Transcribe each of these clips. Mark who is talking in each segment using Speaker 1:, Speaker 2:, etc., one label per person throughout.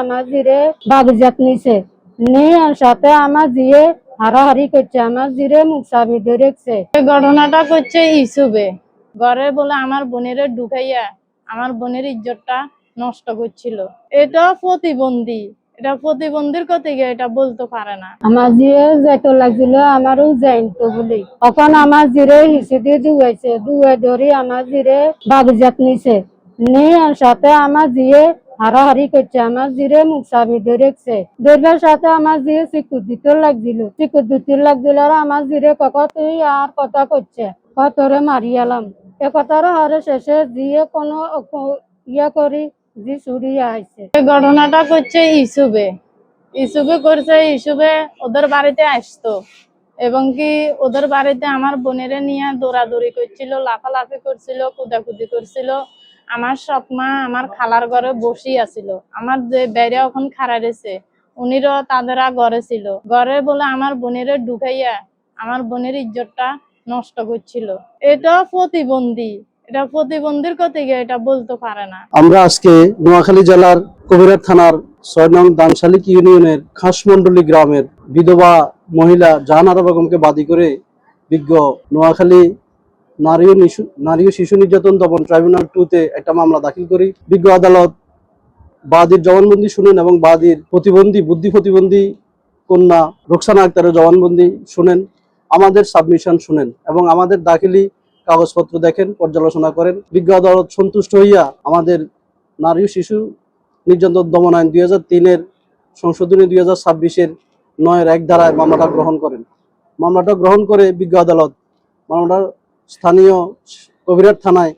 Speaker 1: আমার জিরে বাগজাত নিছে নিয়ে সাথে আমার জিয়ে হারাহারি করছে, আমার জিরে মুখ চাবি ধরেছে।
Speaker 2: ঘটনাটা করছে ইসুবে ঘরে বলে আমার বোনের ঢুকাইয়া আমার বোনের ইজ্জতটা নষ্ট করছিল। এটা প্রতিবন্ধীর কথা এটা বলতে পারে না।
Speaker 1: আমার জিয়ে যাইতো লাগছিল, আমারও যাইতো বলি তখন আমার জিরে হিসে দিয়ে দুয়াইছে, দুয়ে ধরি আমার জিরে বাগজাত নিছে নিয়ে সাথে আমার জিয়ে হারাহারি করছে, আমার জিরে মুখ চাবি ধরেছে। ধরবার সাথে আমার জিয়ে চিকুর দিতে লাগছিল আর আমার জিরে তুই আর কথা করছে তোরে মারিয়ালাম এ কথার হারে শেষে জিয়ে কোনো ইয়া করি জি চুরিয়ে আইছে।
Speaker 2: ঘটনাটা করছে ইসুবে করছে। ইসুবে ওদের বাড়িতে আসতো এবং কি ওদের বাড়িতে আমার বোনেরে নিয়ে দৌড়াদৌড়ি করছিল, লাফালাফি করছিল, কুদাকুদি করছিল। আমার সৎ মা আমার খালার ঘরে বসি আছিল, আমার যে বাইরে এখন খাড়া রয়েছে উনিরও তাদেরা ঘরে ছিল। ঘরে বলে আমার বোনেরে ঢুকাইয়া আমার বোনের ইজ্জতটা নষ্ট করছিল। এটা প্রতিবন্ধীর কথা এটা বলতে পারে না।
Speaker 3: আমরা আজকে নোয়াখালী জেলার কবিরহাট থানার ৬ নং দানশালিক ইউনিয়নের খাসমন্ডলী গ্রামের বিধবা মহিলা জাহানারা বেগমকে বাদী করে বিজ্ঞ নোয়াখালী নারী ও শিশু নির্যাতন দমন ট্রাইব্যুনাল 2-তে একটা মামলা দাখিল করি। বিজ্ঞ আদালত বাদীর জবানবন্দি শুনেন এবং বাদীর বুদ্ধি প্রতিবন্ধী কন্যা রোকসানা আক্তারের জবানবন্দি শুনেন, আমাদের সাবমিশন শুনেন এবং আমাদের দাখিলি কাগজপত্র দেখেন, পর্যালোচনা করেন। বিজ্ঞ আদালত সন্তুষ্ট হইয়া আমাদের নারী ও শিশু নির্যাতন দমন আইন 2003-এর সংশোধনী 2026-এর 9-1 ধারায় মামলাটা গ্রহণ করেন। মামলাটা গ্রহণ করে বিজ্ঞ আদালত মামলাটা স্থানীয় কবিরহাট থানায়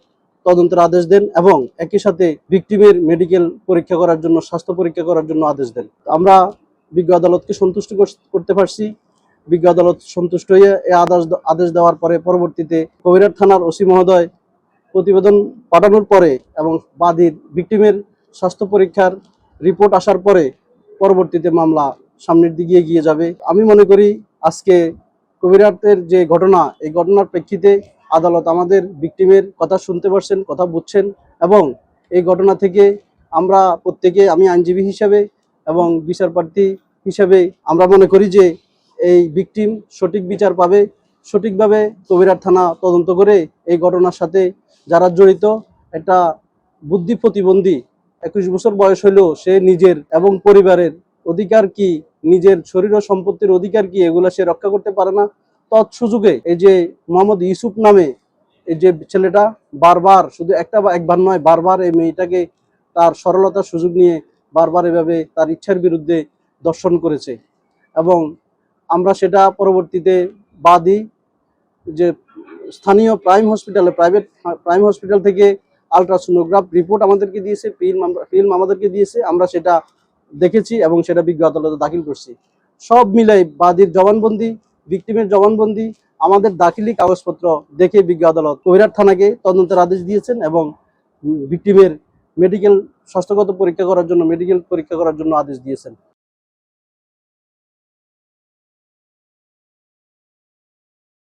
Speaker 3: তদন্তের আদেশ দেন এবং একই সাথে ভিকটিমের মেডিকেল পরীক্ষা করার জন্য, স্বাস্থ্য পরীক্ষা করার জন্য আদেশ দেন। আমরা বিজ্ঞ আদালতকে সন্তুষ্ট করতে পারছি। বিজ্ঞ আদালত সন্তুষ্ট হয়ে এই আদেশ দেওয়ার পরে পরবর্তীতে কবিরহাট থানার ওসি মহোদয় প্রতিবেদন পাঠানোর পরে এবং বাদীর ভিকটিমের স্বাস্থ্য পরীক্ষার রিপোর্ট আসার পরে পরবর্তীতে মামলা সামনের দিকে এগিয়ে যাবে। আমি মনে করি আজকে কবিরহাটের যে ঘটনা, এই ঘটনার প্রেক্ষিতে আদালত আমাদের ভিকটিমের কথা শুনতে পারছেন, কথা বুঝছেন এবং এই ঘটনা থেকে আমরা প্রত্যেকে, আমি আইনজীবী হিসাবে এবং বিচারপ্রার্থী হিসাবে আমরা মনে করি যে এই ভিকটিম সঠিক বিচার পাবে। সঠিকভাবে কবিরহাট থানা তদন্ত করে এই ঘটনার সাথে যারা জড়িত, একটা বুদ্ধি প্রতিবন্ধী 21 বছর বয়স হলেও সে নিজের এবং পরিবারের অধিকার কি, নিজের শরীর ও সম্পত্তির অধিকার কি, এগুলো সে রক্ষা করতে পারে না। তৎসুযোগে এই যে মোহাম্মদ ইউসুফ নামে এই যে ছেলেটা বারবার, শুধু একবার নয়, বারবার এই মেয়েটাকে তার সরলতার সুযোগ নিয়ে বারবার এভাবে তার ইচ্ছার বিরুদ্ধে দর্শন করেছে এবং আমরা সেটা পরবর্তীতে বাদী যে স্থানীয় প্রাইভেট প্রাইম হসপিটাল থেকে আলট্রাসোনোগ্রাফ রিপোর্ট আমাদেরকে দিয়েছে, ফিল্ম আমাদেরকে দিয়েছে, আমরা সেটা দেখেছি এবং সেটা বিজ্ঞ আদালতে দাখিল করছি। সব মিলাই বাদীর জবানবন্দি, ভিকটিমের জবানবন্দি, আমাদের দাখিলি কাগজপত্র দেখে বিজ্ঞ আদালত কবিরহাট থানাকে তদন্তের আদেশ দিয়েছেন এবং ভিকটিমের মেডিকেল পরীক্ষা করার জন্য আদেশ দিয়েছেন।